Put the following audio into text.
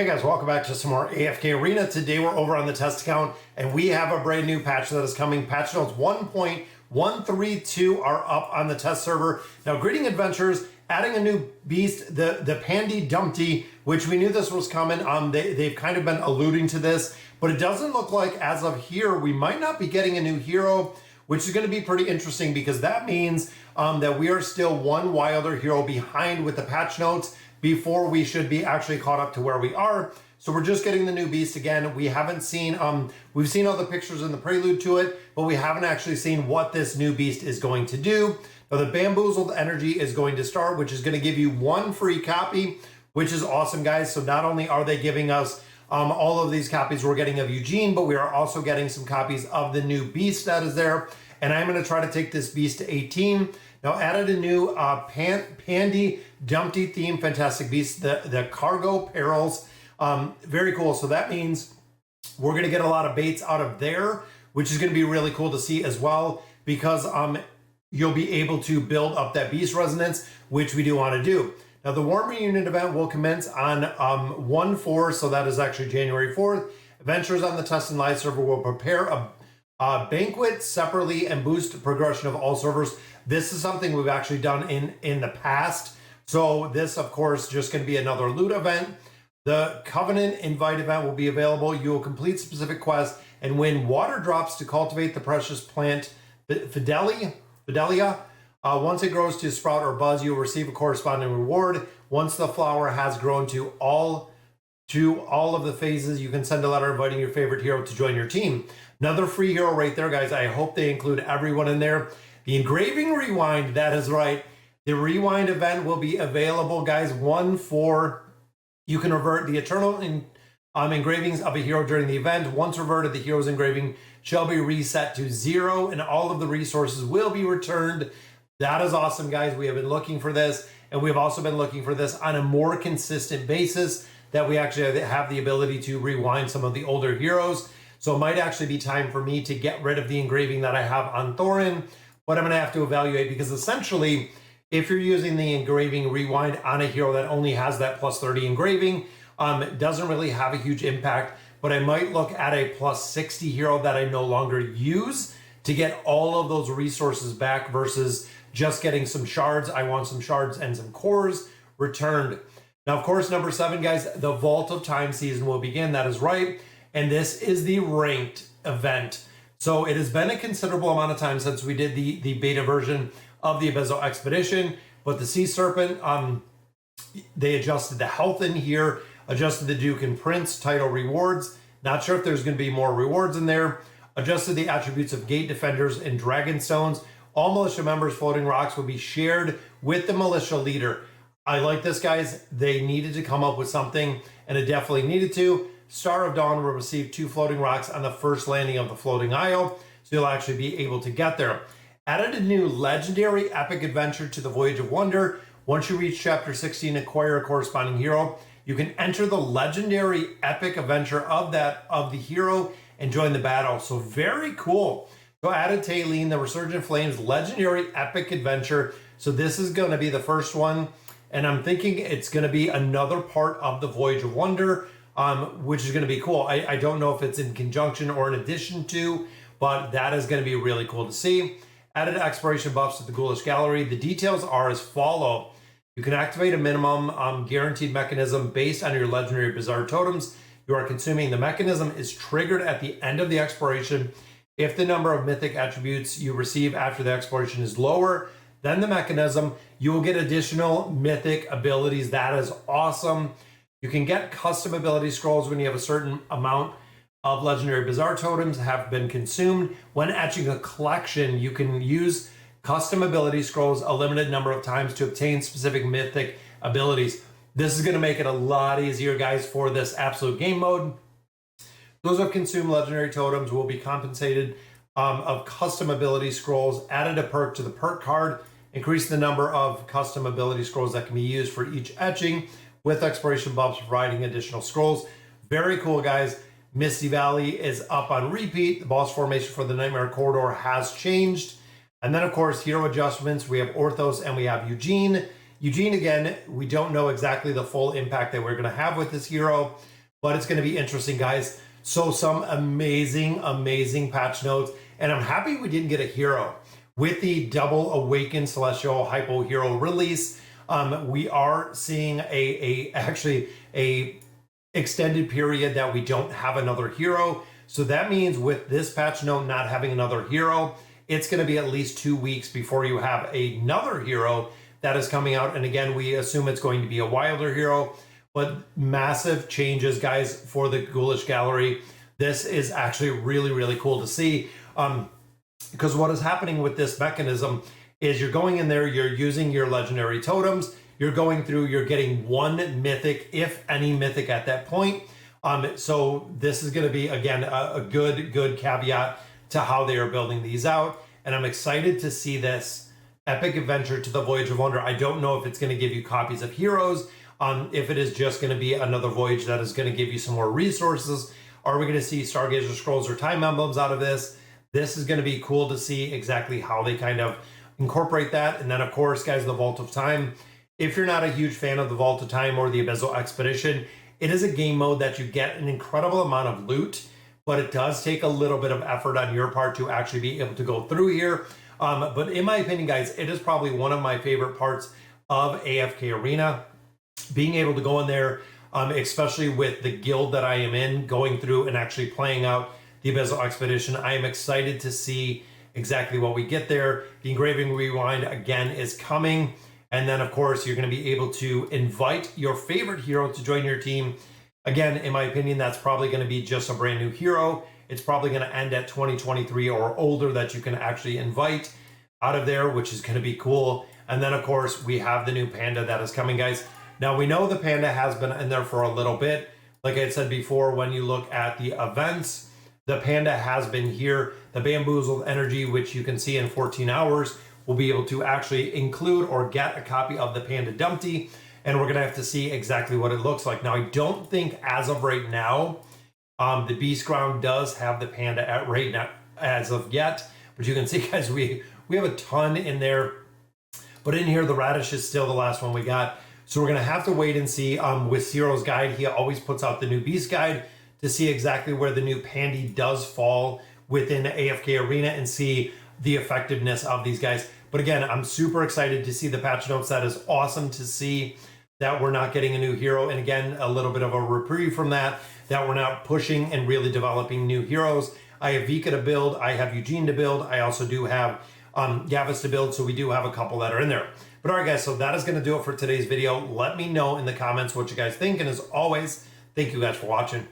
Hey guys, welcome back to some more AFK Arena. Today we're over on the test account and we have a brand new patch that is coming. Patch notes 1.132 are up on the test server. Now, Greeting Adventures adding a new beast, the Pandy Dumpty, which we knew this was coming. They've kind of been alluding to this, but it doesn't look like as of here we might not be getting a new hero, which is going to be pretty interesting because that means that we are still one wilder hero behind with the patch notes before we should be actually caught up to where we are. So we're just getting the new beast again. We haven't seen, we've seen all the pictures in the prelude to it, but we haven't actually seen what this new beast is going to do. Now the Bamboozled Energy is going to start, which is going to give you one free copy, which is awesome, guys. So not only are they giving us all of these copies we're getting of Eugene, but we are also getting some copies of the new beast that is there. And I'm going to try to take this beast to 18. Now added a new Pandy Dumpty theme Fantastic Beast, the Cargo Perils. Very cool. So that means we're going to get a lot of baits out of there, which is going to be really cool to see as well, because you'll be able to build up that beast resonance, which we do want to do. Now the Warm Reunion event will commence on 1/4, so that is actually January 4th. Adventurers on the test and live server will prepare a banquet separately and boost progression of all servers. This is something we've actually done in the past. So this, of course, just going to be another loot event. The Covenant Invite event will be available. You will complete specific quests and win water drops to cultivate the precious plant Fidelia. Once it grows to sprout or buzz, you will receive a corresponding reward. Once the flower has grown to all of the phases, you can send a letter inviting your favorite hero to join your team. Another free hero right there, guys. I hope they include everyone in there. The Engraving Rewind, that is right. The Rewind event will be available, guys. 1/4. You can revert the eternal engravings of a hero during the event. Once reverted, the hero's engraving shall be reset to 0 and all of the resources will be returned. That is awesome, guys. We have been looking for this, and we've also been looking for this on a more consistent basis, that we actually have the ability to rewind some of the older heroes. So it might actually be time for me to get rid of the engraving that I have on Thorin, but I'm going to have to evaluate, because essentially, if you're using the engraving rewind on a hero that only has that plus 30 engraving, it doesn't really have a huge impact, but I might look at a plus 60 hero that I no longer use to get all of those resources back versus just getting some shards. I want some shards and some cores returned. Now, of course, number 7, guys, the Vault of Time season will begin. That is right. And this is the ranked event. So it has been a considerable amount of time since we did the beta version of the Abyssal Expedition, but the Sea Serpent, they adjusted the health in here, adjusted the Duke and Prince title rewards. Not sure if there's going to be more rewards in there. Adjusted the attributes of Gate Defenders and Dragon Stones. All militia members' floating rocks will be shared with the militia leader. I like this, guys. They needed to come up with something, and it definitely needed to. Star of Dawn will receive 2 floating rocks on the first landing of the floating isle, so you'll actually be able to get there. Added a new legendary epic adventure to the Voyage of Wonder. Once you reach chapter 16, acquire a corresponding hero. You can enter the legendary epic adventure of the hero and join the battle. So very cool. So added Taylene, the Resurgent Flames legendary epic adventure. So this is going to be the first one, and I'm thinking it's going to be another part of the Voyage of Wonder, which is going to be cool. I don't know if it's in conjunction or in addition to, but that is going to be really cool to see. Added exploration buffs to the Ghoulish Gallery. The details are as follow. You can activate a minimum guaranteed mechanism based on your legendary bizarre totems you are consuming. The mechanism is triggered at the end of the exploration. If the number of mythic attributes you receive after the exploration is lower than the mechanism, you will get additional mythic abilities. That is awesome. You can get custom ability scrolls when you have a certain amount of legendary bizarre totems have been consumed. When etching a collection, you can use custom ability scrolls a limited number of times to obtain specific mythic abilities. This is going to make it a lot easier, guys, for this absolute game mode. Those who have consumed legendary totems will be compensated of custom ability scrolls. Added a perk to the perk card. Increase the number of custom ability scrolls that can be used for each etching, with exploration buffs providing additional scrolls. Very cool, guys. Misty Valley is up on repeat. The boss formation for the Nightmare Corridor has changed. And then, of course, hero adjustments. We have Orthos and we have Eugene. Eugene, again, we don't know exactly the full impact that we're going to have with this hero, but it's going to be interesting, guys. So some amazing patch notes, and I'm happy we didn't get a hero. With the double Awakened Celestial Hypo Hero release, we are seeing actually a extended period that we don't have another hero. So that means with this patch note not having another hero, it's going to be at least 2 weeks before you have another hero that is coming out. And again, we assume it's going to be a wilder hero, but massive changes, guys, for the Ghoulish Gallery. This is actually really cool to see. Because what is happening with this mechanism is you're going in there, you're using your legendary totems, you're going through, you're getting one mythic, if any mythic at that point. So this is going to be, again, a good caveat to how they are building these out. And I'm excited to see this Epic Adventure to the Voyage of Wonder. I don't know if it's going to give you copies of heroes, if it is just going to be another voyage that is going to give you some more resources. Are we going to see Stargazer Scrolls or Time Emblems out of this? This is going to be cool to see exactly how they kind of incorporate that. And then, of course, guys, the Vault of Time. If you're not a huge fan of the Vault of Time or the Abyssal Expedition, it is a game mode that you get an incredible amount of loot, but it does take a little bit of effort on your part to actually be able to go through here. But in my opinion, guys, it is probably one of my favorite parts of AFK Arena. Being able to go in there, especially with the guild that I am in, going through and actually playing out the Abyssal Expedition. I am excited to see exactly what we get there. The Engraving Rewind, again, is coming. And then, of course, you're going to be able to invite your favorite hero to join your team. Again, in my opinion, that's probably going to be just a brand new hero. It's probably going to end at 2023 or older that you can actually invite out of there, which is going to be cool. And then, of course, we have the new panda that is coming, guys. Now, we know the panda has been in there for a little bit. Like I said before, when you look at the events, the panda has been here. The Bamboozled Energy, which you can see in 14 hours, will be able to actually include or get a copy of the Panda Dumpty, and we're gonna have to see exactly what it looks like. Now, I don't think as of right now, the Beast Ground does have the panda at right now as of yet, but you can see, guys, we have a ton in there. But in here, the Radish is still the last one we got. So we're gonna have to wait and see. With Ciro's guide, he always puts out the new Beast Guide to see exactly where the new Pandy does fall within AFK Arena and see the effectiveness of these guys. But again, I'm super excited to see the patch notes. That is awesome to see that we're not getting a new hero. And again, a little bit of a reprieve from that we're not pushing and really developing new heroes. I have Vika to build. I have Eugene to build. I also do have Yavis to build. So we do have a couple that are in there. But all right, guys, so that is going to do it for today's video. Let me know in the comments what you guys think. And as always, thank you guys for watching.